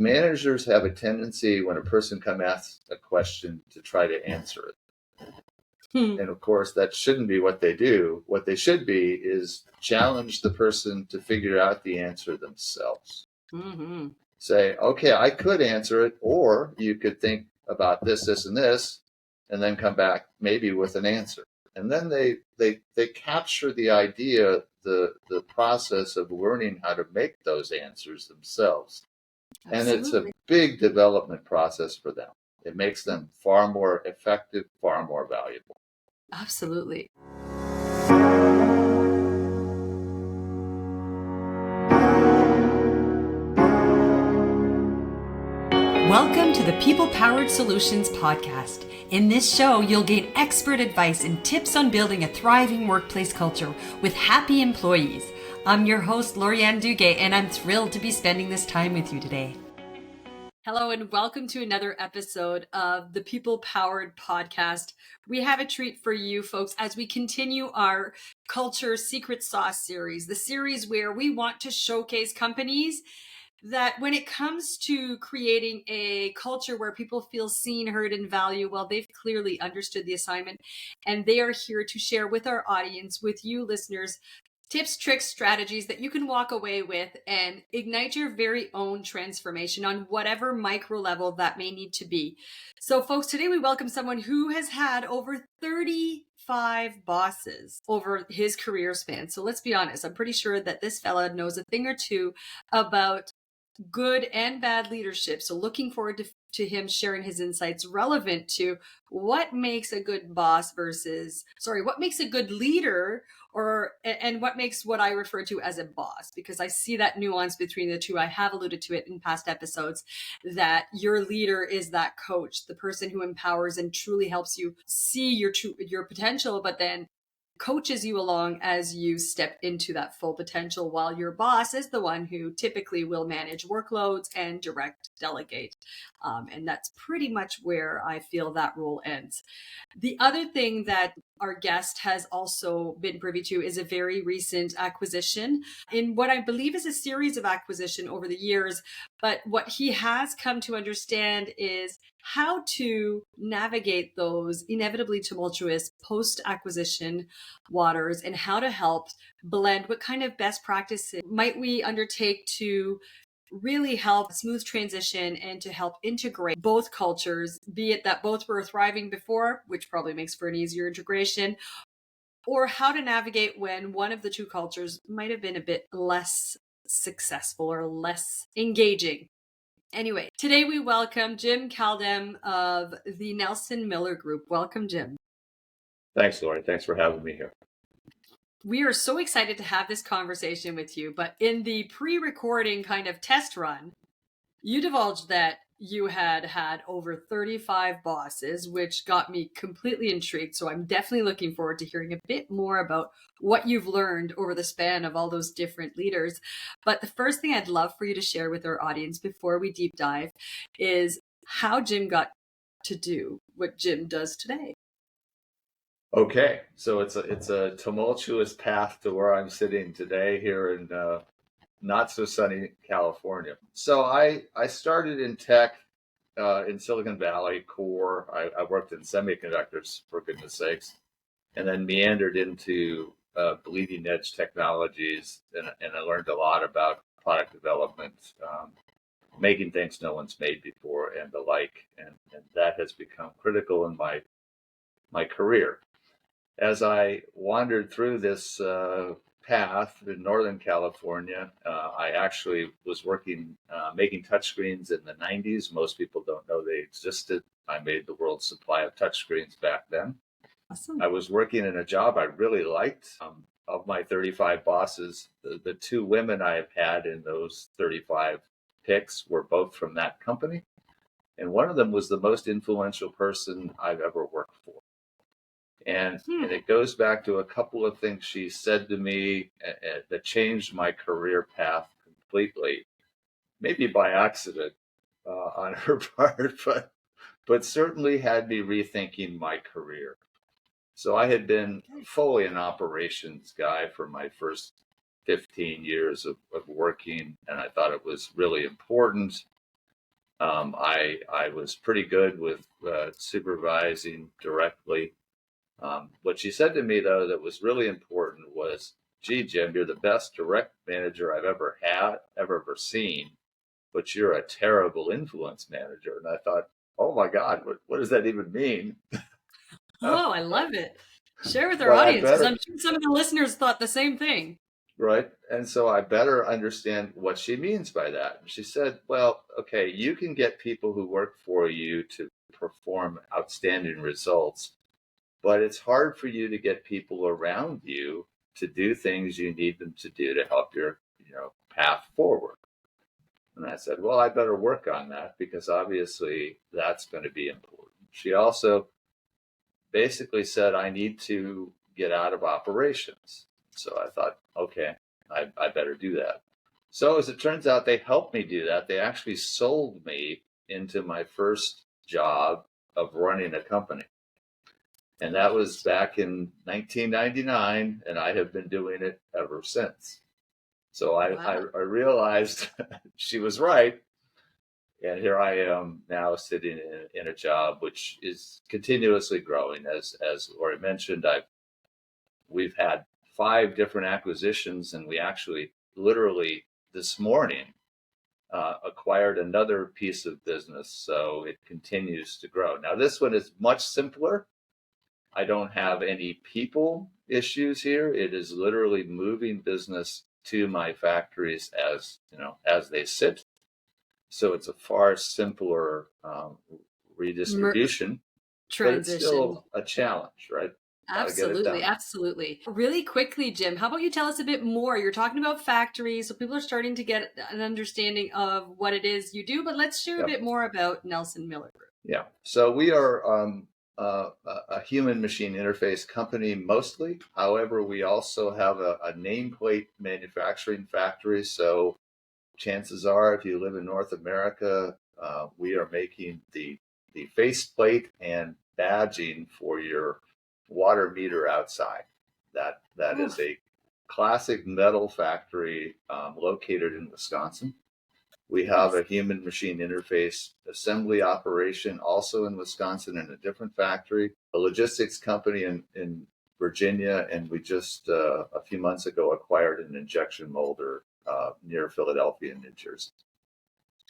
managers have a tendency when a person comes asks a question to try to answer it. And of course, that shouldn't be what they do. What they should be is challenge the person to figure out the answer themselves. Mm-hmm. Say, okay, I could answer it, or you could think about this, this, and this, and then come back maybe with an answer. And then they capture the idea, the process of learning how to make those answers themselves. And it's a big development process for them. It makes them far more effective, far more valuable. Absolutely. Welcome to the People Powered Solutions podcast. In this show, you'll gain expert advice and tips on building a thriving workplace culture with happy employees. I'm your host, Lorianne Duguay, and I'm thrilled to be spending this time with you today. Hello, and welcome to another episode of the People Powered podcast. We have a treat for you folks as we continue our Culture Secret Sauce series, the series where we want to showcase companies that when it comes to creating a culture where people feel seen, heard, and valued, well, they've clearly understood the assignment, and they are here to share with our audience, with you listeners, tips, tricks, strategies that you can walk away with and ignite your very own transformation on whatever micro level that may need to be. So folks, today we welcome someone who has had over 35 bosses over his career span. So let's be honest, I'm pretty sure that this fella knows a thing or two about good and bad leadership. So looking forward to him sharing his insights relevant to what makes a good boss what makes a good leader, and what makes what I refer to as a boss, because I see that nuance between the two. I have alluded to it in past episodes that your leader is that coach, the person who empowers and truly helps you see your potential, but then coaches you along as you step into that full potential, while your boss is the one who typically will manage workloads and delegate. And that's pretty much where I feel that role ends. The other thing that our guest has also been privy to is a very recent acquisition in what I believe is a series of acquisition over the years. But what he has come to understand is how to navigate those inevitably tumultuous post-acquisition waters, and how to help blend what kind of best practices might we undertake to really help smooth transition and to help integrate both cultures, be it that both were thriving before, which probably makes for an easier integration, or how to navigate when one of the two cultures might have been a bit less successful or less engaging. Anyway, today we welcome Jim Kaldem of the Nelson Miller Group. Welcome, Jim. Thanks, Lori. Thanks for having me here. We are so excited to have this conversation with you, but in the pre-recording kind of test run, you divulged that you had over 35 bosses, which got me completely intrigued. So I'm definitely looking forward to hearing a bit more about what you've learned over the span of all those different leaders. But the first thing I'd love for you to share with our audience before we deep dive is how Jim got to do what Jim does today. Okay, so it's a tumultuous path to where I'm sitting today here in not so sunny California. So I started in tech in Silicon Valley core. I worked in semiconductors, for goodness sakes, and then meandered into bleeding edge technologies, and I learned a lot about product development, making things no one's made before, and the like, and that has become critical in my career. As I wandered through this path in Northern California, I actually was working, making touchscreens in the 90s. Most people don't know they existed. I made the world's supply of touchscreens back then. Awesome. I was working in a job I really liked. Of my 35 bosses, the two women I have had in those 35 picks were both from that company. And one of them was the most influential person I've ever worked for. And it goes back to a couple of things she said to me that changed my career path completely, maybe by accident on her part, but certainly had me rethinking my career. So I had been fully an operations guy for my first 15 years of working, and I thought it was really important I was pretty good with supervising directly. What she said to me, though, that was really important was, gee, Jim, you're the best direct manager I've ever had, ever seen, but you're a terrible influence manager. And I thought, oh my God, what does that even mean? Oh, I love it. Share with our But I audience because I'm better, sure some of the listeners thought the same thing. right? And so I better understand what she means by that. She said, well, okay, you can get people who work for you to perform outstanding results, but it's hard for you to get people around you to do things you need them to do to help your, path forward. And I said, well, I better work on that because obviously that's going to be important. She also basically said, I need to get out of operations. So I thought, okay, I better do that. So as it turns out, they helped me do that. They actually sold me into my first job of running a company. And that was back in 1999, and I have been doing it ever since. So I Wow. realized she was right. And here I am now sitting in a job which is continuously growing. As Lori mentioned, we've had 5 different acquisitions, and we actually literally this morning acquired another piece of business. So it continues to grow. Now this one is much simpler. I don't have any people issues here. It is literally moving business to my factories as they sit. So it's a far simpler redistribution, but it's Transition. still a challenge, right? Got to get it Absolutely, done. absolutely. Really quickly, Jim, how about you tell us a bit more? You're talking about factories, so people are starting to get an understanding of what it is you do, but let's share a Yep. bit more about Nelson Miller Group. Yeah. So we are a human machine interface company mostly. However, we also have a nameplate manufacturing factory. So chances are, if you live in North America, we are making the faceplate and badging for your water meter outside. That Oh, is a classic metal factory located in Wisconsin. We have nice. a human machine interface assembly operation also in Wisconsin in a different factory, a logistics company in Virginia, and we just a few months ago acquired an injection molder near Philadelphia, New Jersey.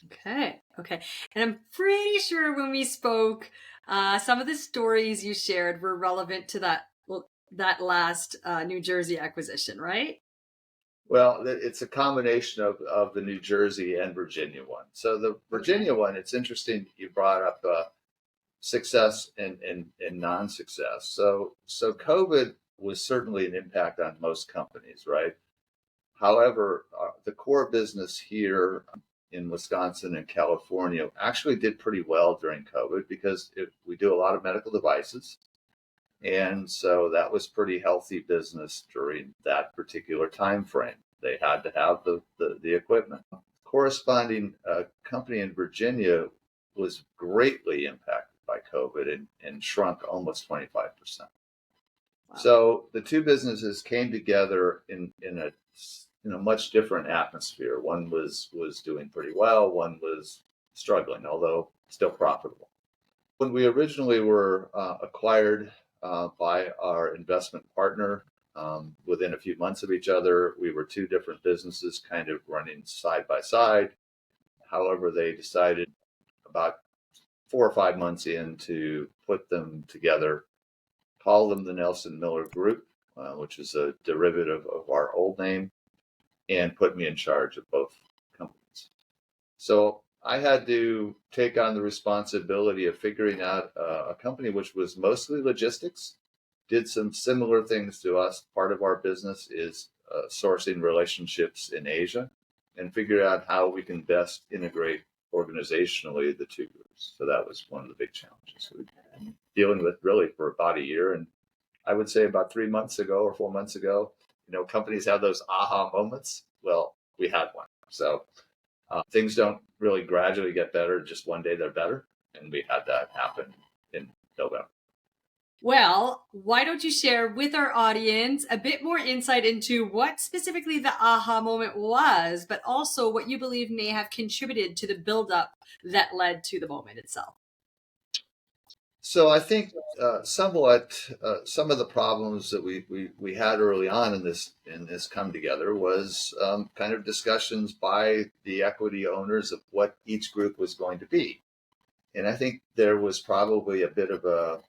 Okay, okay. And I'm pretty sure when we spoke, some of the stories you shared were relevant to that last New Jersey acquisition, right? Well, it's a combination of the New Jersey and Virginia one. So the Okay. Virginia one, it's interesting you brought up success and non-success. So COVID was certainly an impact on most companies, right? However, the core business here in Wisconsin and California actually did pretty well during COVID because we do a lot of medical devices. And so that was pretty healthy business during that particular time frame. They had to have the equipment. Corresponding company in Virginia was greatly impacted by COVID and shrunk almost 25%. Wow. So the two businesses came together in a much different atmosphere. One was doing pretty well, one was struggling, although still profitable. When we originally were acquired by our investment partner, within a few months of each other, we were two different businesses kind of running side by side. However, they decided about 4 or 5 months in to put them together, call them the Nelson Miller Group, which is a derivative of our old name, and put me in charge of both companies. So I had to take on the responsibility of figuring out a company which was mostly logistics, did some similar things to us. Part of our business is sourcing relationships in Asia, and figure out how we can best integrate organizationally the two groups. So that was one of the big challenges we've been dealing with really for about a year. And I would say about 3 months ago or 4 months ago, companies have those aha moments. Well, we had one. So things don't really gradually get better. Just one day they're better. And we had that happen in November. Well, why don't you share with our audience a bit more insight into what specifically the aha moment was, but also what you believe may have contributed to the buildup that led to the moment itself? So I think somewhat some of the problems that we had early on in this come together was kind of discussions by the equity owners of what each group was going to be. And I think there was probably a bit of a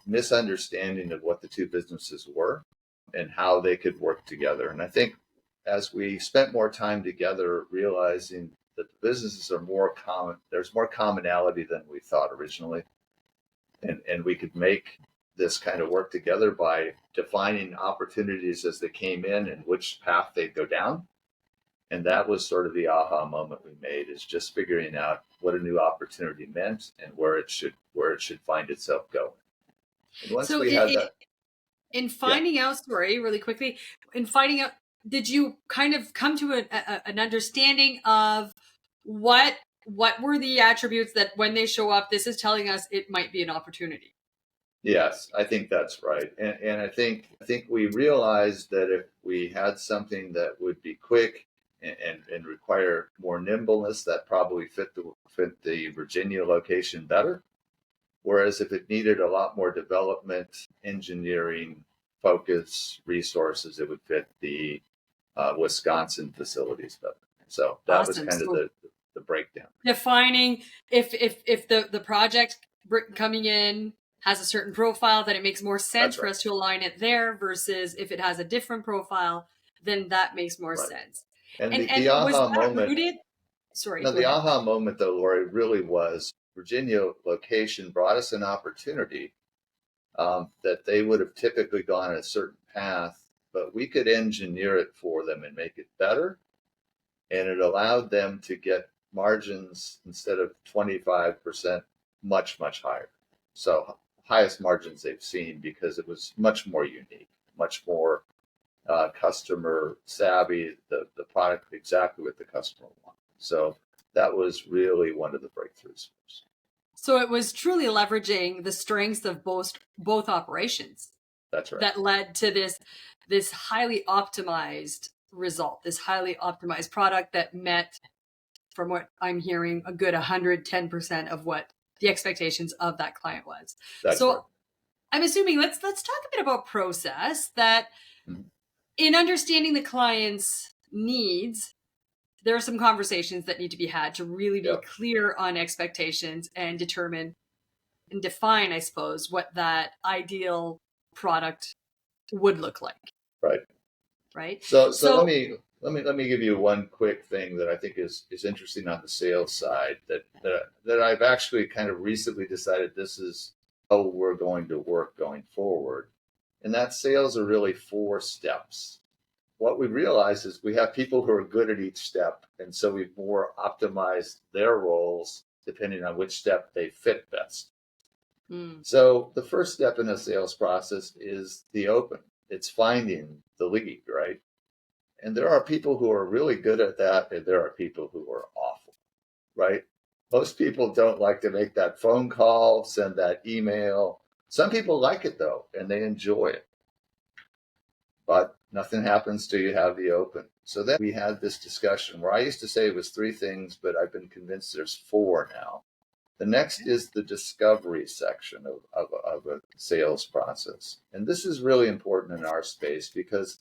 misunderstanding of what the two businesses were and how they could work together. And I think as we spent more time together, realizing that the businesses are more common, there's more commonality than we thought originally. And we could make this kind of work together by defining opportunities as they came in and which path they'd go down. And that was sort of the aha moment we made, is just figuring out what a new opportunity meant and where it should find itself going. And once So we had that, in yeah, finding out, sorry, really quickly, in finding out, did you kind of come to an understanding of what were the attributes that when they show up, this is telling us it might be an opportunity? yes, I think that's right. And I think we realized that if we had something that would be quick and require more nimbleness, that probably fit the Virginia location better. Whereas if it needed a lot more development, engineering, focus, resources, it would fit the Wisconsin facilities better. So that was Awesome. kind of So the breakdown. defining if the project coming in has a certain profile, then it makes more sense That's for right. us to align it there versus if it has a different profile, then that makes more Right. sense. And And the was aha that moment, rooted? Sorry, no, go the ahead. aha moment though, Lori, really was Virginia location brought us an opportunity that they would have typically gone a certain path, but we could engineer it for them and make it better. And it allowed them to get margins instead of 25% much, much higher. So highest margins they've seen because it was much more unique, much more customer savvy, the product exactly what the customer wanted. So that was really one of the breakthroughs. So it was truly leveraging the strengths of both operations That's right. that led to this highly optimized result, this highly optimized product that met, from what I'm hearing, a good 110% of what the expectations of that client was. That's right. So I'm assuming let's talk a bit about process, that Mhm. in understanding the client's needs, there are some conversations that need to be had to really be Yeah. clear on expectations and determine and define, I suppose, what that ideal product would look like, Right. right? So So let me give you one quick thing that I think is interesting on the sales side that I've actually kind of recently decided this is how we're going to work going forward. And that sales are really four steps. What we realize is we have people who are good at each step, and so we've more optimized their roles depending on which step they fit best. mm, So the first step in a sales process is the open. It's finding the lead, right? And there are people who are really good at that, and there are people who are awful, right? Most people don't like to make that phone call, send that email. Some people like it though, and they enjoy it. But nothing happens till you have the open. So then we had this discussion where I used to say it was three things, but I've been convinced there's four now. The next is the discovery section of a sales process. And this is really important in our space because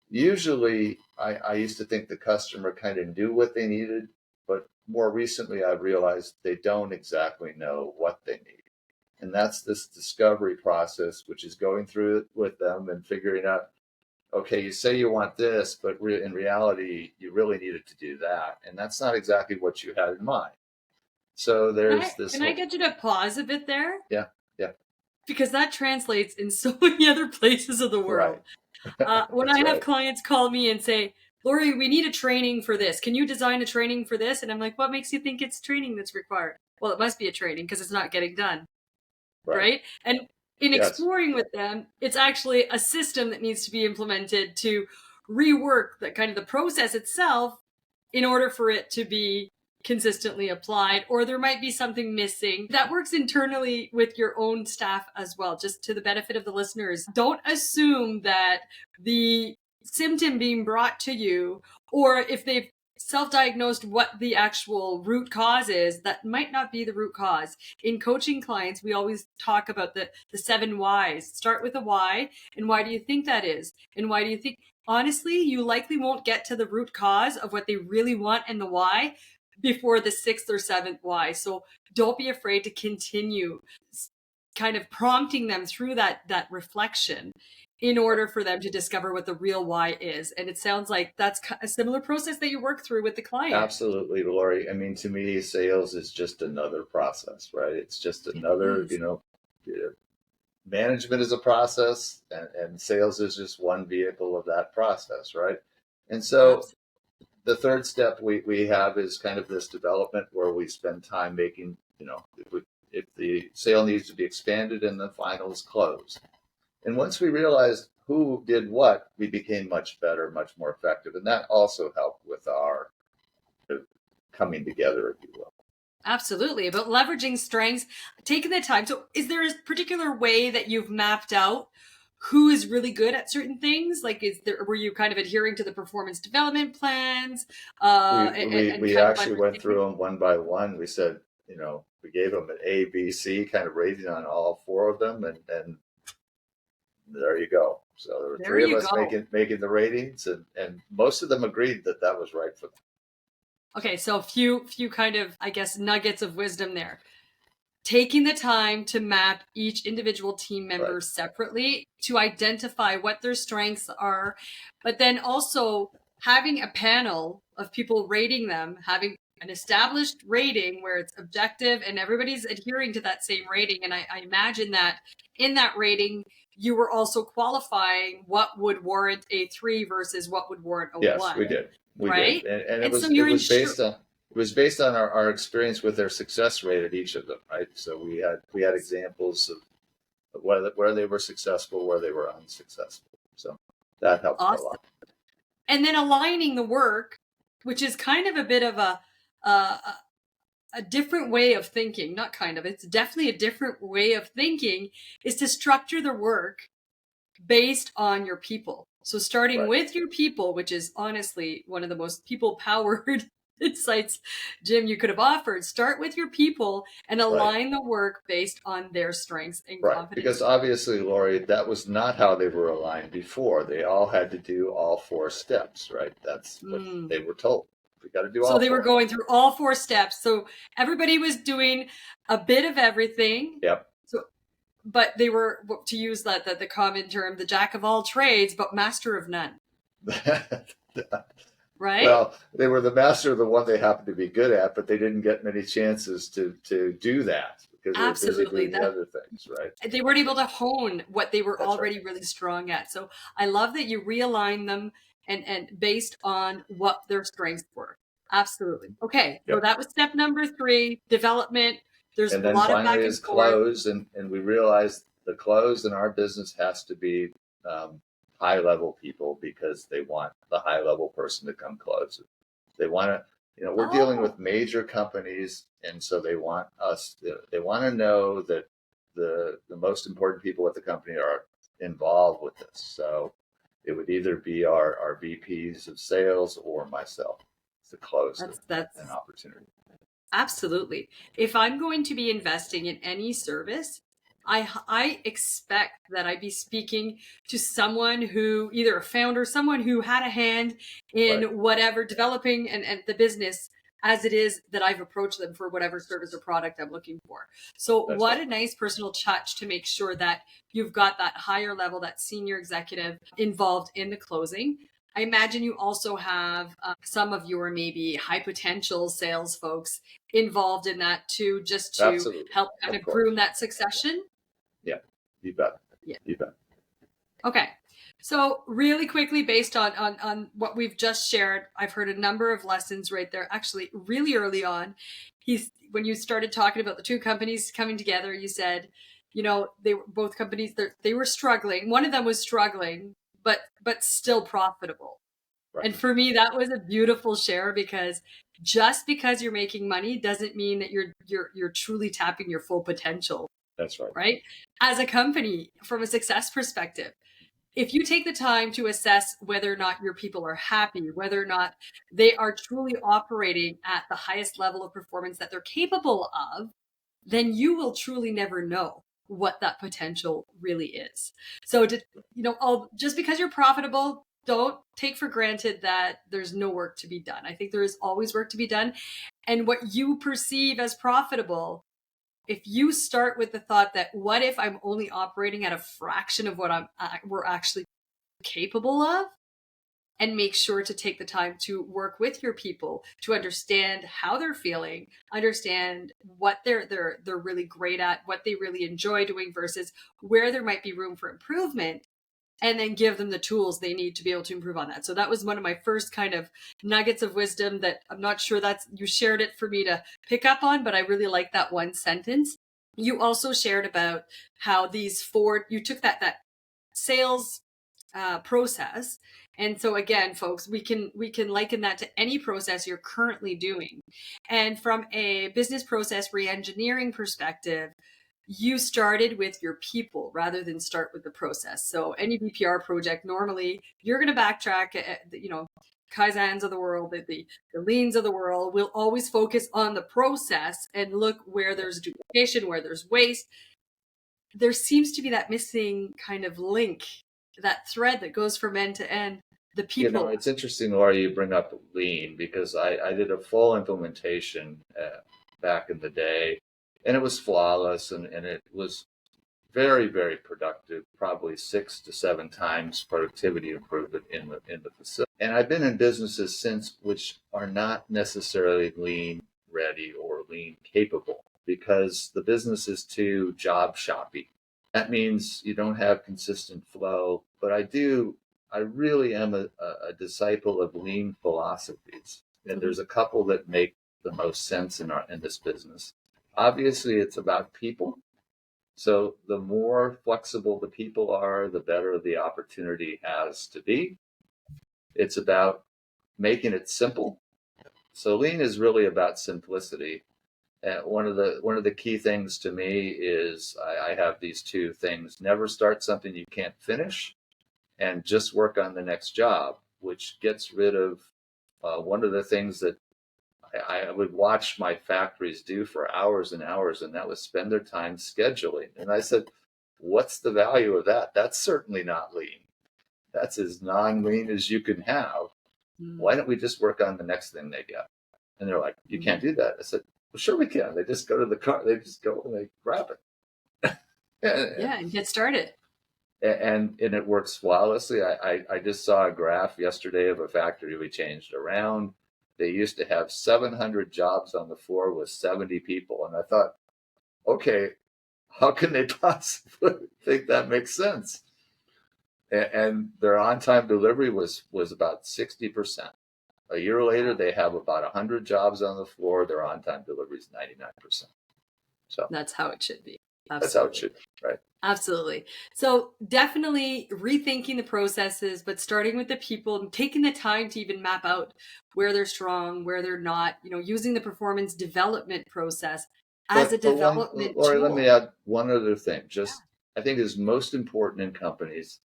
usually I used to think the customer kind of knew what they needed, but more recently I've realized they don't exactly know what they need. And that's this discovery process, which is going through it with them and figuring out, okay, you say you want this, but in reality, you really needed to do that. And that's not exactly what you had in mind. So there's this can I whole, get you to pause a bit there? yeah, yeah, Because that translates in so many other places of the world. right. When That's I have right, clients call me and say, Lori, we need a training for this. Can you design a training for this? And I'm like, what makes you think it's training that's required? Well, it must be a training because it's not getting done, right. right? And in Yes, exploring with them, it's actually a system that needs to be implemented to rework the kind of the process itself in order for it to be consistently applied, or there might be something missing. That works internally with your own staff as well, just to the benefit of the listeners. Don't assume that the symptom being brought to you, or if they've self-diagnosed what the actual root cause is, that might not be the root cause. In coaching clients, we always talk about the 7 whys. Start with a why, and why do you think that is? And why do you think? Honestly, you likely won't get to the root cause of what they really want and the why before the 6th or 7th why. So don't be afraid to continue kind of prompting them through that reflection in order for them to discover what the real why is. And it sounds like that's a similar process that you work through with the client. Absolutely, Lori. I mean, to me, sales is just another process, right? It's just another, management is a process, and sales is just one vehicle of that process, right? And so Absolutely. the third step we have is kind of this development where we spend time making, if the sale needs to be expanded and the final is closed. And once we realized who did what, we became much better, much more effective. And that also helped with our coming together, if you will. Absolutely. About leveraging strengths, taking the time. So is there a particular way that you've mapped out who is really good at certain things? Like, were you kind of adhering to the performance development plans? We actually went through them one by one. We said, we gave them an A, B, C kind of rating on all 4 of them. And there you go. So there were 3 of us making the ratings, and most of them agreed that was right for them. Okay, so a few kind of, I guess, nuggets of wisdom there. Taking the time to map each individual team member separately to identify what their strengths are, but then also having a panel of people rating them, having an established rating where it's objective and everybody's adhering to that same rating. And I imagine that in that rating, you were also qualifying what would warrant a 3 versus what would warrant a 1. Yes, we did. Right? And it was based on our experience with their success rate at each of them, right? So we had examples of where they were successful, where they were unsuccessful. So that helped a lot. And then aligning the work, which is kind of a bit of a different way of thinking. Not kind of, it's definitely a different way of thinking, is to structure the work based on your people. So starting with your people, which is honestly one of the most people-powered insights, Jim, you could have offered. Start with your people and align the work based on their strengths and competencies. Because obviously, Lori, that was not how they were aligned before. They all had to do all 4 steps, right? That's what they were told. We got to do all 4. So they were going through all 4 steps. So everybody was doing a bit of everything. Yep. But they were, to use the common term, the jack of all trades, but master of none. Right? Well, they were the master of the one they happened to be good at, but they didn't get many chances to do that because they were busy doing the other things, right? They weren't able to hone what they were already really strong at. So I love that you realign them and based on what their strengths were. Absolutely. Okay, so that was step number 3, development. There's and then a lot finally of back and is close, and we realized the close in our business has to be high level people because they want the high level person to come close. They want to, we're dealing with major companies, and so they want us. They want to know that the most important people at the company are involved with this. So it would either be our VPs of sales or myself to close an opportunity. Absolutely. If I'm going to be investing in any service, I expect that I be speaking to someone who, either a founder, someone who had a hand in whatever developing and the business as it is that I've approached them for whatever service or product I'm looking for. So a nice personal touch to make sure that you've got that higher level, that senior executive involved in the closing. I imagine you also have some of your maybe high potential sales folks involved in that too, just to help kind of groom that succession. Yeah, you bet. Yeah. You bet. Okay. So really quickly, based on what we've just shared, I've heard a number of lessons right there. Actually, really early on, when you started talking about the 2 companies coming together, you said, they were both companies, they were struggling. One of them was struggling, but still profitable. Right. And for me, that was a beautiful share because just because you're making money doesn't mean that you're truly tapping your full potential. That's right. Right? As a company, from a success perspective, if you take the time to assess whether or not your people are happy, whether or not they are truly operating at the highest level of performance that they're capable of, then you will truly never know what that potential really is. So, just because you're profitable, don't take for granted that there's no work to be done. I think there is always work to be done. And what you perceive as profitable, if you start with the thought that what if I'm only operating at a fraction of what we're actually capable of, and make sure to take the time to work with your people to understand how they're feeling, understand what they're really great at, what they really enjoy doing versus where there might be room for improvement, and then give them the tools they need to be able to improve on that. So that was one of my first kind of nuggets of wisdom that I'm not sure that's, you shared it for me to pick up on, but I really like that one sentence. You also shared about how you took that sales process. And so again, folks, we can liken that to any process you're currently doing. And from a business process re-engineering perspective, you started with your people rather than start with the process. So any BPR project, normally you're going to backtrack, Kaizens of the world, the leans of the world will always focus on the process and look where there's duplication, where there's waste. There seems to be that missing kind of link, that thread that goes from end to end, the people. It's interesting, Laura, you bring up lean, because I did a full implementation back in the day, and it was flawless, and it was very, very productive, probably 6 to 7 times productivity improvement in the facility. And I've been in businesses since which are not necessarily lean ready or lean capable, because the business is too job shoppy. That means you don't have consistent flow. But I really am a disciple of lean philosophies. And there's a couple that make the most sense in this business. Obviously, it's about people. So the more flexible the people are, the better the opportunity has to be. It's about making it simple. So lean is really about simplicity. One of the key things to me is I have these two things: never start something you can't finish, and just work on the next job, which gets rid of one of the things that I would watch my factories do for hours and hours, and that was spend their time scheduling. And I said, what's the value of that? That's certainly not lean. That's as non-lean as you can have. Why don't we just work on the next thing they get? And they're like, you can't do that. I said, well, sure we can. They just go to the car. They just go and they grab it. and get started. And it works flawlessly. I just saw a graph yesterday of a factory we changed around. They used to have 700 jobs on the floor with 70 people. And I thought, okay, how can they possibly think that makes sense? And their on-time delivery was about 60%. A year later, they have about 100 jobs on the floor. Their on-time delivery is 99%. So that's how it should be. Absolutely. That's how it should be, right? Absolutely. So definitely rethinking the processes, but starting with the people and taking the time to even map out where they're strong, where they're not, using the performance development process as a development Lori, tool. let me add one other thing. I think is most important in companies,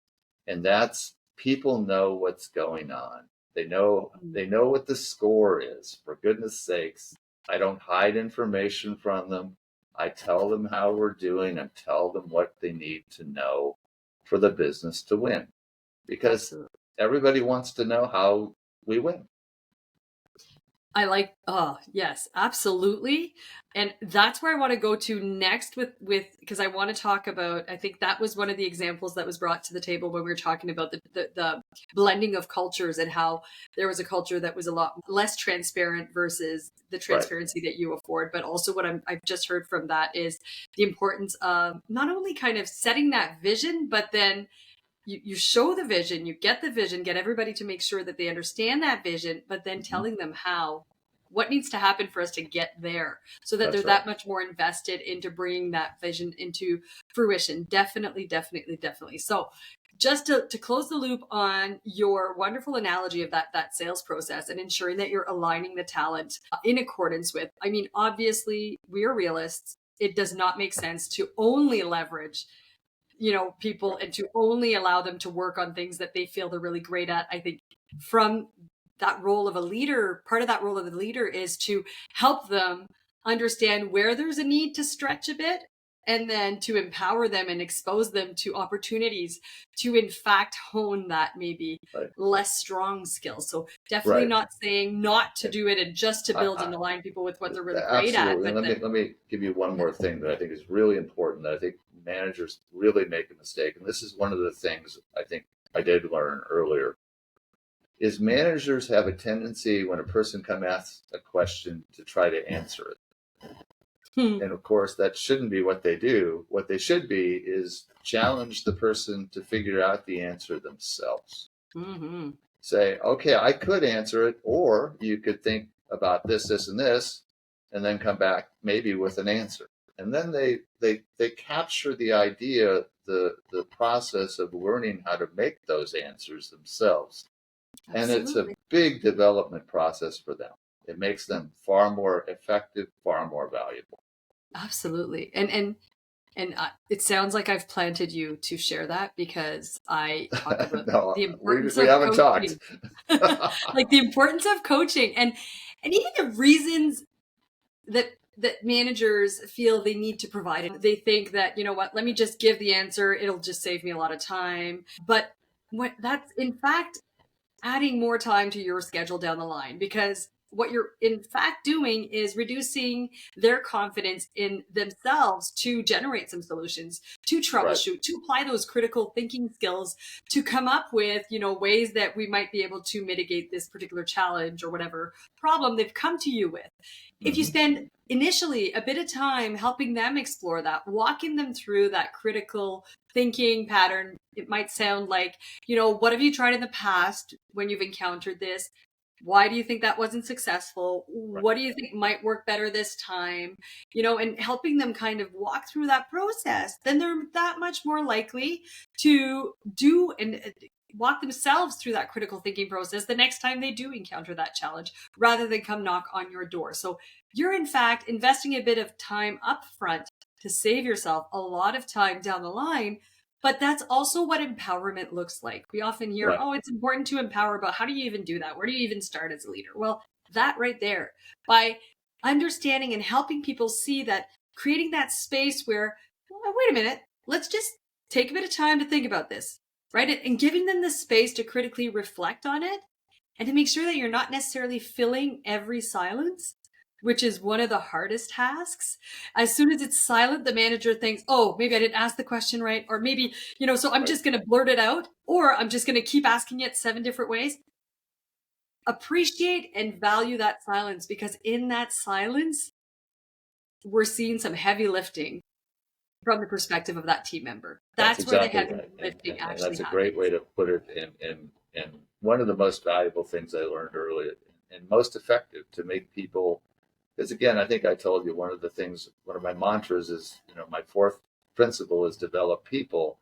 and that's people know what's going on. They know what the score is. For goodness sakes, I don't hide information from them. I tell them how we're doing and tell them what they need to know for the business to win, because everybody wants to know how we win. Yes, absolutely. And that's where I want to go to next with, because I want to talk about, I think that was one of the examples that was brought to the table when we were talking about the blending of cultures, and how there was a culture that was a lot less transparent versus the transparency that you afford. But also what I've just heard from that is the importance of not only kind of setting that vision, but then you show the vision, you get the vision, get everybody to make sure that they understand that vision, but then telling them what needs to happen for us to get there, so that they're that much more invested into bringing that vision into fruition. Definitely. So just to close the loop on your wonderful analogy of that sales process and ensuring that you're aligning the talent in accordance with, I mean, obviously we are realists. It does not make sense to only leverage, people and to only allow them to work on things that they feel they're really great at. I think from that role of a leader, part of that role of the leader is to help them understand where there's a need to stretch a bit, and then to empower them and expose them to opportunities to in fact hone that maybe less strong skills. So definitely not saying not to do it and just to build and align people with what they're really great at. Absolutely. And let me give you one more thing that I think is really important, that I think managers really make a mistake. And this is one of the things I think I did learn earlier, is managers have a tendency when a person comes asks a question to try to answer it. And of course, that shouldn't be what they do. What they should be is challenge the person to figure out the answer themselves. Mm-hmm. Say, okay, I could answer it, or you could think about this, this, and this, and then come back maybe with an answer. And then they capture the idea, the process of learning how to make those answers themselves. Absolutely. And it's a big development process for them. It makes them far more effective, far more valuable. Absolutely. And it sounds like I've planted you to share that, because I talk about the importance we haven't coaching. talked. Like the importance of coaching and even the reasons that managers feel they need to provide it. They think that, let me just give the answer. It'll just save me a lot of time. But that's in fact adding more time to your schedule down the line, because what you're in fact doing is reducing their confidence in themselves to generate some solutions, to troubleshoot, to apply those critical thinking skills, to come up with, ways that we might be able to mitigate this particular challenge or whatever problem they've come to you with. Mm-hmm. If you spend initially a bit of time helping them explore that, walking them through that critical thinking pattern, it might sound like, what have you tried in the past when you've encountered this? Why do you think that wasn't successful? What do you think might work better this time? And helping them kind of walk through that process, then they're that much more likely to do and walk themselves through that critical thinking process the next time they do encounter that challenge, rather than come knock on your door. So you're in fact investing a bit of time up front to save yourself a lot of time down the line. But that's also what empowerment looks like. We often hear, it's important to empower, but how do you even do that? Where do you even start as a leader? Well, that right there, by understanding and helping people see that, creating that space where, wait a minute, let's just take a bit of time to think about this, right? And giving them the space to critically reflect on it, and to make sure that you're not necessarily filling every silence, which is one of the hardest tasks. As soon as it's silent, the manager thinks, oh, maybe I didn't ask the question right. Or maybe, so I'm just going to blurt it out, or I'm just going to keep asking it 7 different ways. Appreciate and value that silence, because in that silence, we're seeing some heavy lifting from the perspective of that team member. That's exactly where the heavy lifting actually happens. That's a great way to put it. And one of the most valuable things I learned early and most effective to make people, because again, I think I told you one of my mantras is, my 4th principle is develop people.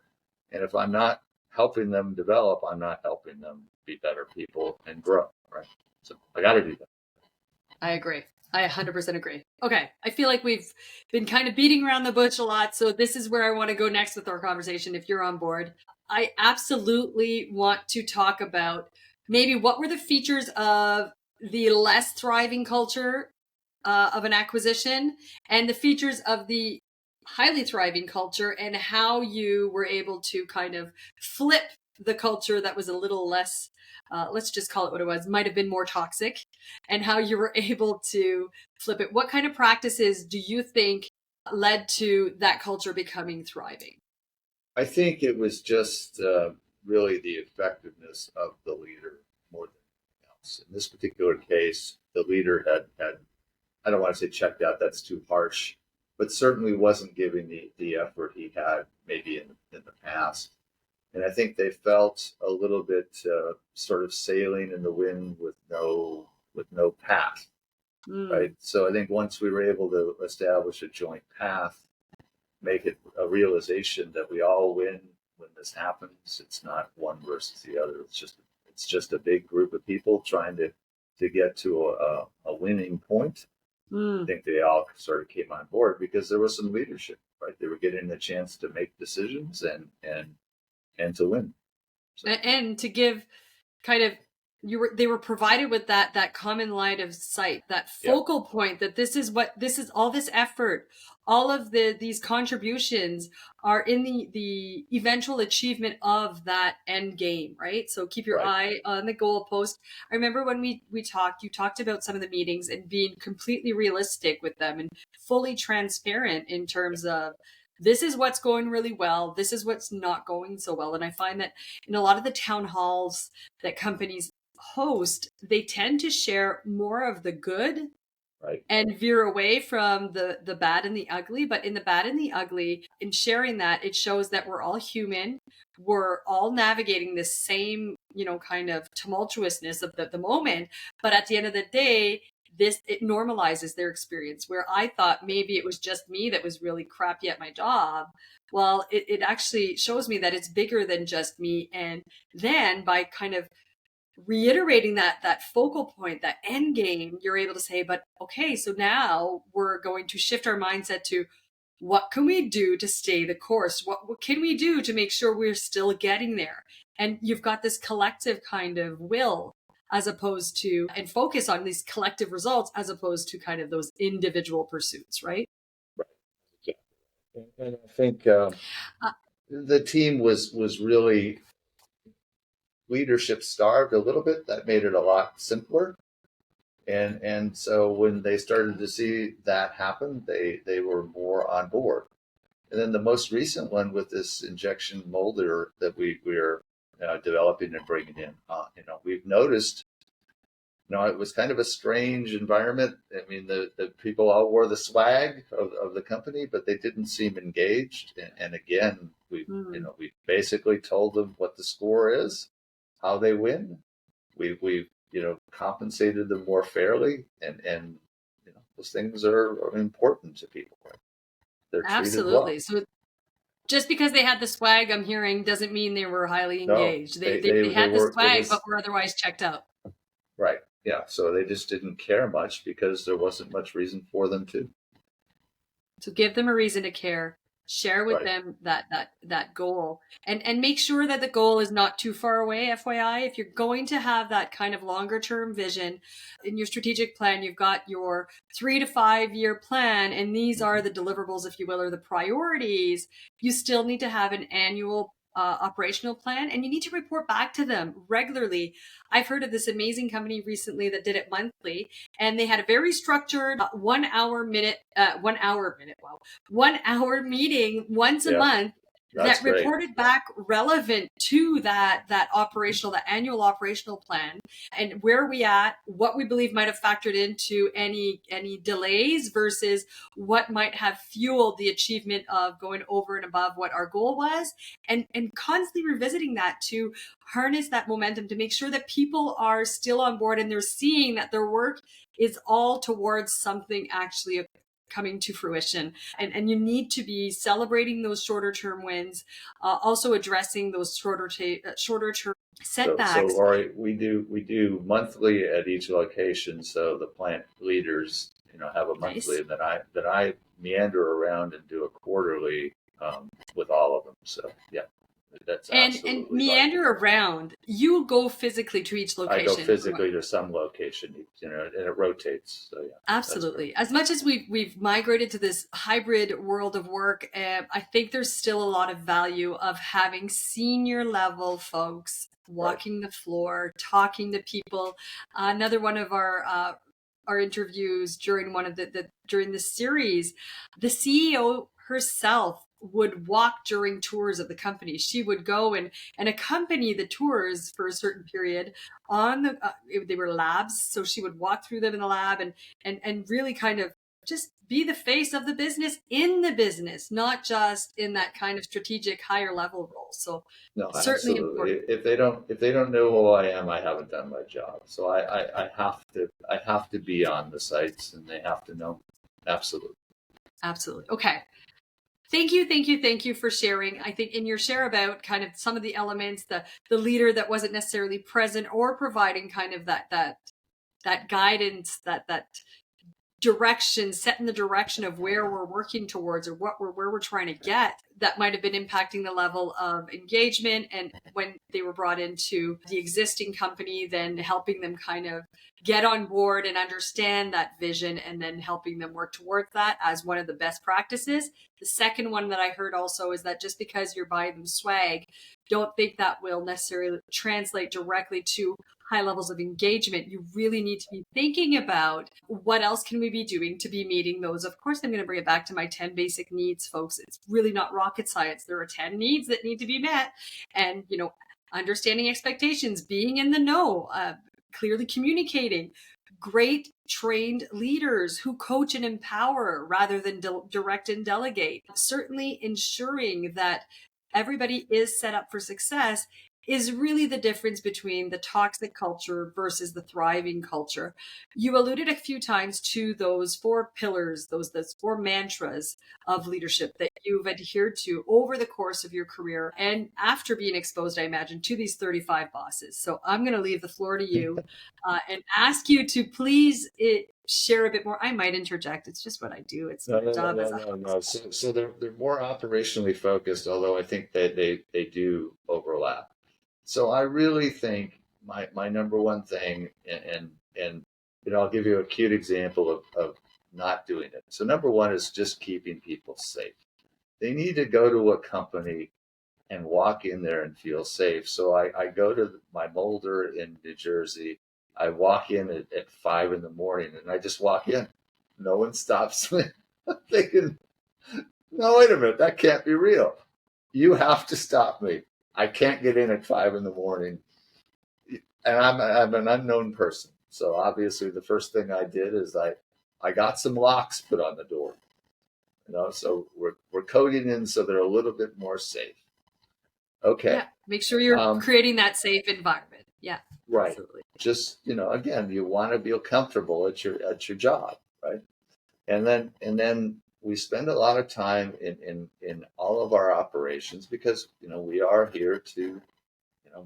And if I'm not helping them develop, I'm not helping them be better people and grow, right? So I got to do that. I agree. I 100% agree. Okay. I feel like we've been kind of beating around the bush a lot. So this is where I want to go next with our conversation, if you're on board. I absolutely want to talk about maybe what were the features of the less thriving culture of an acquisition, and the features of the highly thriving culture, and how you were able to kind of flip the culture that was a little less, let's just call it what it was, might have been more toxic, and how you were able to flip it. What kind of practices do you think led to that culture becoming thriving? I think it was just really the effectiveness of the leader more than anything else. In this particular case, the leader had I don't want to say checked out, that's too harsh, but certainly wasn't giving the effort he had maybe in the past. And I think they felt a little bit sort of sailing in the wind with no path, right? So I think once we were able to establish a joint path, make it a realization that we all win when this happens, it's not one versus the other. It's just a big group of people trying to get to a winning point. I think they all sort of came on board because there was some leadership, right? They were getting the chance to make decisions and to win. So. And to give kind of they were provided with that common line of sight, that focal point, that this is all this effort, all of these contributions are in the eventual achievement of that end game, right? So keep your eye on the goalpost. I remember when we talked, you talked about some of the meetings and being completely realistic with them and fully transparent in terms of, this is what's going really well, this is what's not going so well. And I find that in a lot of the town halls that companies host, they tend to share more of the good and veer away from the bad and the ugly. But in the bad and the ugly, in sharing that, it shows that we're all human. We're all navigating this same, kind of tumultuousness of the moment. But at the end of the day, it normalizes their experience, where I thought maybe it was just me that was really crappy at my job. Well, it actually shows me that it's bigger than just me. And then by kind of reiterating that focal point, that end game, you're able to say, but okay, so now we're going to shift our mindset to, what can we do to stay the course? What can we do to make sure we're still getting there? And you've got this collective kind of will, as opposed to, and focus on these collective results as opposed to kind of those individual pursuits, right? Right. And I think the team was really leadership starved a little bit. That made it a lot simpler. And so when they started to see that happen, they were more on board. And then the most recent one with this injection molder that we're developing and bringing in, we've noticed, it was kind of a strange environment. I mean, the people all wore the swag of the company, but they didn't seem engaged. And again, we basically told them what the score is, how they win. We've compensated them more fairly, and those things are important to people. Right? They're absolutely treated well. So just because they had the swag, I'm hearing, doesn't mean they were highly engaged. No, they had the swag, but were otherwise checked out. Right. Yeah. So they just didn't care much because there wasn't much reason for them to. So give them a reason to care. Share with them that goal, and make sure that the goal is not too far away. FYI, if you're going to have that kind of longer term vision in your strategic plan, you've got your 3 to 5 year plan, and these are the deliverables, if you will, or the priorities. You still need to have an annual operational plan, and you need to report back to them regularly. I've heard of this amazing company recently that did it monthly, and they had a very structured 1 hour meeting once a month that reported back relevant to that annual operational plan, and where we at, what we believe might have factored into any delays versus what might have fueled the achievement of going over and above what our goal was, and constantly revisiting that to harness that momentum to make sure that people are still on board and they're seeing that their work is all towards something actually coming to fruition. And you need to be celebrating those shorter term wins, also addressing those shorter term setbacks. So Lori, we do monthly at each location. So the plant leaders, have a monthly, and that I meander around and do a quarterly with all of them. So yeah. That's and meander around. You go physically to each location. I go physically to some location, and it rotates. So yeah, absolutely. As much as we've migrated to this hybrid world of work, I think there's still a lot of value of having senior level folks walking the floor, talking to people. Another one of our interviews during during the series, the CEO herself would walk during tours of the company. She would go and accompany the tours for a certain period on they were labs. So she would walk through them in the lab and really kind of just be the face of the business in the business, not just in that kind of strategic higher level role. So no, certainly absolutely. Important. If they don't know who I am, I haven't done my job. So I have to be on the sites, and they have to know. Absolutely. Okay. Thank you for sharing. I think in your share about kind of some of the elements, the leader that wasn't necessarily present or providing kind of that guidance, that direction, setting the direction of where we're working towards or where we're trying to get, that might have been impacting the level of engagement. And when they were brought into the existing company, then helping them kind of get on board and understand that vision, and then helping them work towards that as one of the best practices. The second one that I heard also is that just because you're buying them swag, don't think that will necessarily translate directly to high levels of engagement. You really need to be thinking about what else can we be doing to be meeting those. Of course, I'm going to bring it back to my 10 basic needs, folks. It's really not rocket science. There are 10 needs that need to be met. And, understanding expectations, being in the know, clearly communicating, great trained leaders who coach and empower rather than direct and delegate, certainly ensuring that everybody is set up for success is really the difference between the toxic culture versus the thriving culture. You alluded a few times to those 4 pillars, those 4 mantras of leadership that you've adhered to over the course of your career and after being exposed, I imagine, to these 35 bosses. So I'm going to leave the floor to you and ask you to please share a bit more. I might interject. It's just what I do. It's No, my no, no, job as no, a no, no. host. So they're more operationally focused, although I think that they do overlap. So I really think my number one thing, and I'll give you a cute example of not doing it. So number one is just keeping people safe. They need to go to a company and walk in there and feel safe. So I go to my molder in New Jersey. I walk in at 5 in the morning, and I just walk in. No one stops me. I'm thinking, no, wait a minute, that can't be real. You have to stop me. I can't get in at 5 in the morning, and I'm an unknown person. So obviously, the first thing I did is I got some locks put on the door. So we're coding in so they're a little bit more safe. Okay. Yeah, make sure you're creating that safe environment. Yeah, Right. absolutely. Just, again, you want to feel comfortable at your job, right? And then we spend a lot of time in all of our operations because, we are here to,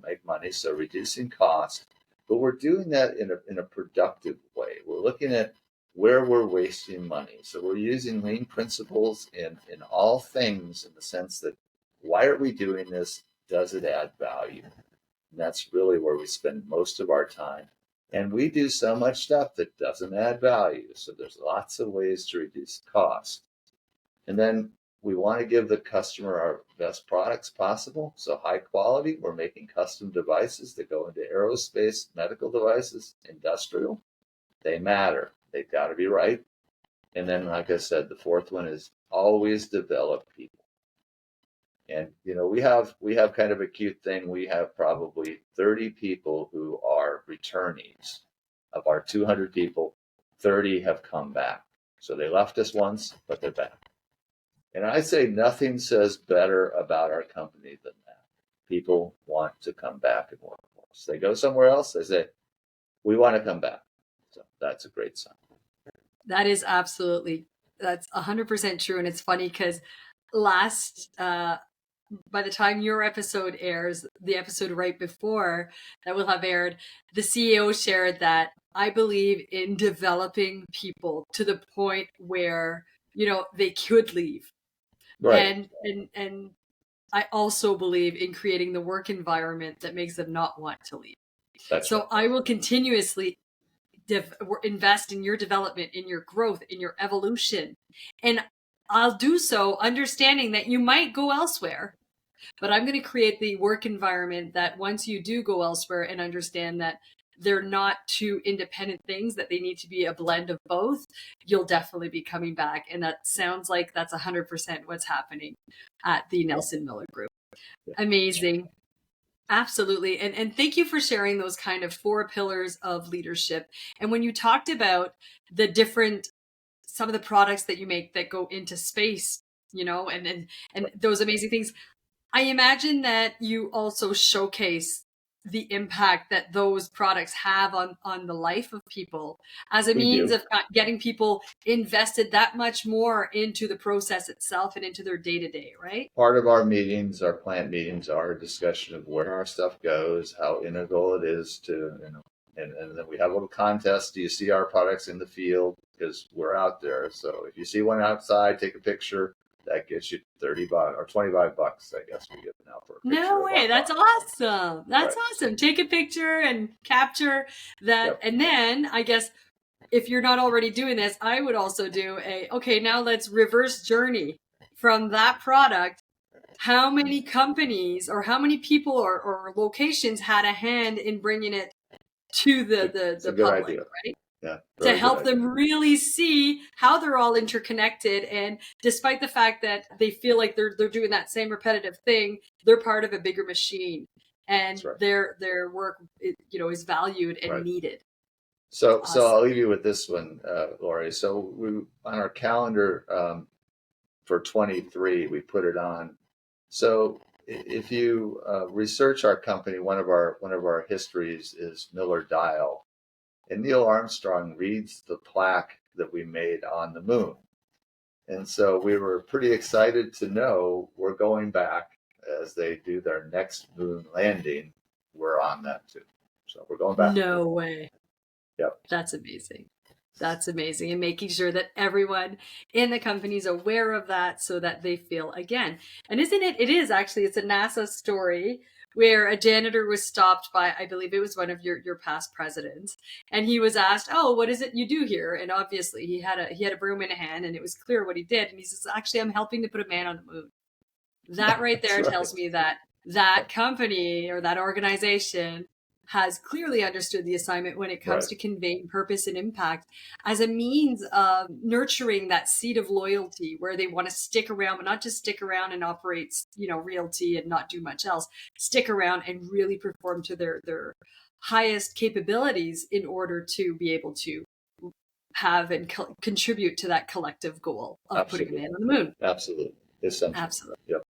make money. So reducing cost, but we're doing that in a productive way. We're looking at where we're wasting money. So we're using lean principles in all things, in the sense that, why are we doing this? Does it add value? And that's really where we spend most of our time. And we do so much stuff that doesn't add value. So there's lots of ways to reduce cost. And then we want to give the customer our best products possible. So high quality, we're making custom devices that go into aerospace, medical devices, industrial. They matter. They've got to be right. And then, like I said, the fourth one is always develop people. And we have kind of a cute thing. We have probably 30 people who are returnees. Of our 200 people, 30 have come back. So they left us once, but they're back. And I say nothing says better about our company than that. People want to come back and work for us. They go somewhere else, they say, we want to come back. So that's a great sign. That is that's 100% true. And it's funny because by the time your episode airs, the episode right before that will have aired, the CEO shared that I believe in developing people to the point where, they could leave. Right. And I also believe in creating the work environment that makes them not want to leave. That's so right. I will continuously invest in your development, in your growth, in your evolution. And I'll do so understanding that you might go elsewhere, but I'm going to create the work environment that once you do go elsewhere and understand that they're not two independent things, that they need to be a blend of both, you'll definitely be coming back. And that sounds like that's 100% what's happening at the Nelson Miller Group. Yeah. Amazing. Absolutely. And thank you for sharing those kind of 4 pillars of leadership. And when you talked about some of the products that you make that go into space, and those amazing things, I imagine that you also showcase the impact that those products have on the life of people as a We means do. of getting people invested that much more into the process itself and into their day-to-day, right? Part of our meetings, our plant meetings, are a discussion of where our stuff goes, how integral it is to, and then we have a little contest. Do you see our products in the field? Because we're out there. So if you see one outside, take a picture. That gets you $30 or $25, I guess we get now for a picture. No way. That's awesome. That's Right. awesome. Take a picture and capture that. Yep. And then I guess if you're not already doing this, I would also do okay, now let's reverse journey from that product. How many companies or how many people or locations had a hand in bringing it to It's a the good public, idea. right? Yeah. To Very help good idea. them really see how they're all interconnected, and despite the fact that they feel like they're doing that same repetitive thing, they're part of a bigger machine, and That's right. their work, is valued and Right. needed. So Awesome. I'll leave you with this one, Lori. So we on our calendar for 23, we put it on. So if you research our company, one of our histories is Miller Dial, and Neil Armstrong reads the plaque that we made on the moon. And so we were pretty excited to know we're going back as they do their next moon landing. We're on that too. So we're going back. No way. Yep. That's amazing. That's amazing. And making sure that everyone in the company is aware of that so that they feel again. And isn't it? It is actually, it's a NASA story where a janitor was stopped by, I believe it was one of your past presidents. And he was asked, "Oh, what is it you do here?" And obviously he had a broom in a hand and it was clear what he did. And he says, "Actually, I'm helping to put a man on the moon." That right there That's tells right. me that company or that organization has clearly understood the assignment when it comes Right. to conveying purpose and impact as a means of nurturing that seed of loyalty where they want to stick around, but not just stick around and operate, realty and not do much else, stick around and really perform to their highest capabilities in order to be able to have and contribute to that collective goal of Absolutely. putting a man on the moon. Absolutely. Essential. Absolutely. Yep.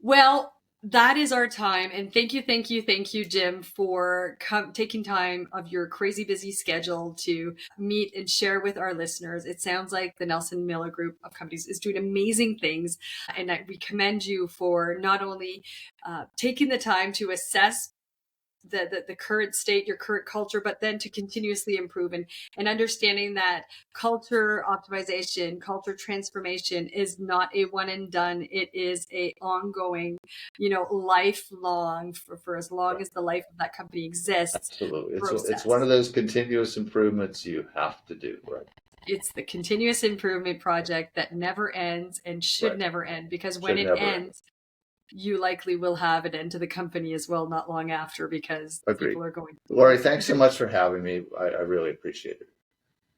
Well, that is our time. And thank you, Jim, for taking time of your crazy busy schedule to meet and share with our listeners. It sounds like the Nelson Miller Group of companies is doing amazing things. And we commend you for not only taking the time to assess the current state, your current culture, but then to continuously improve and understanding that culture optimization, culture transformation is not a one and done. It is a ongoing, lifelong for as long as the life of that company exists. Absolutely. Process. It's one of those continuous improvements you have to do, right? It's the continuous improvement project that never ends and should Right. never end, because when Should it never ends, you likely will have an end to the company as well, not long after, because Agreed. people are going to. Lori, thanks so much for having me. I really appreciate it.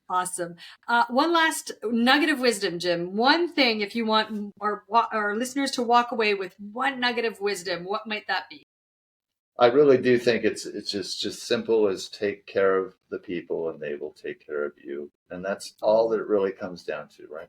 Awesome. One last nugget of wisdom, Jim. One thing, if you want our listeners to walk away with one nugget of wisdom, what might that be? I really do think it's just simple as take care of the people and they will take care of you. And that's all that it really comes down to, right?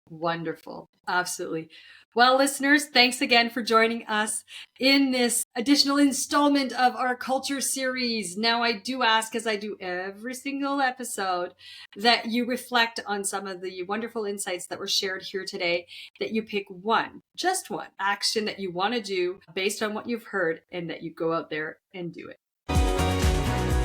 Wonderful. Absolutely. Well, listeners, thanks again for joining us in this additional installment of our culture series. Now, I do ask, as I do every single episode, that you reflect on some of the wonderful insights that were shared here today, that you pick one, just one action that you want to do based on what you've heard, and that you go out there and do it.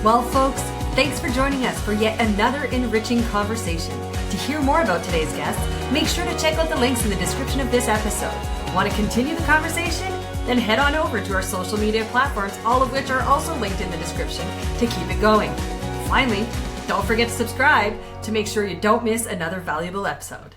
Well, folks, thanks for joining us for yet another enriching conversation. To hear more about today's guests, make sure to check out the links in the description of this episode. Want to continue the conversation? Then head on over to our social media platforms, all of which are also linked in the description, to keep it going. Finally, don't forget to subscribe to make sure you don't miss another valuable episode.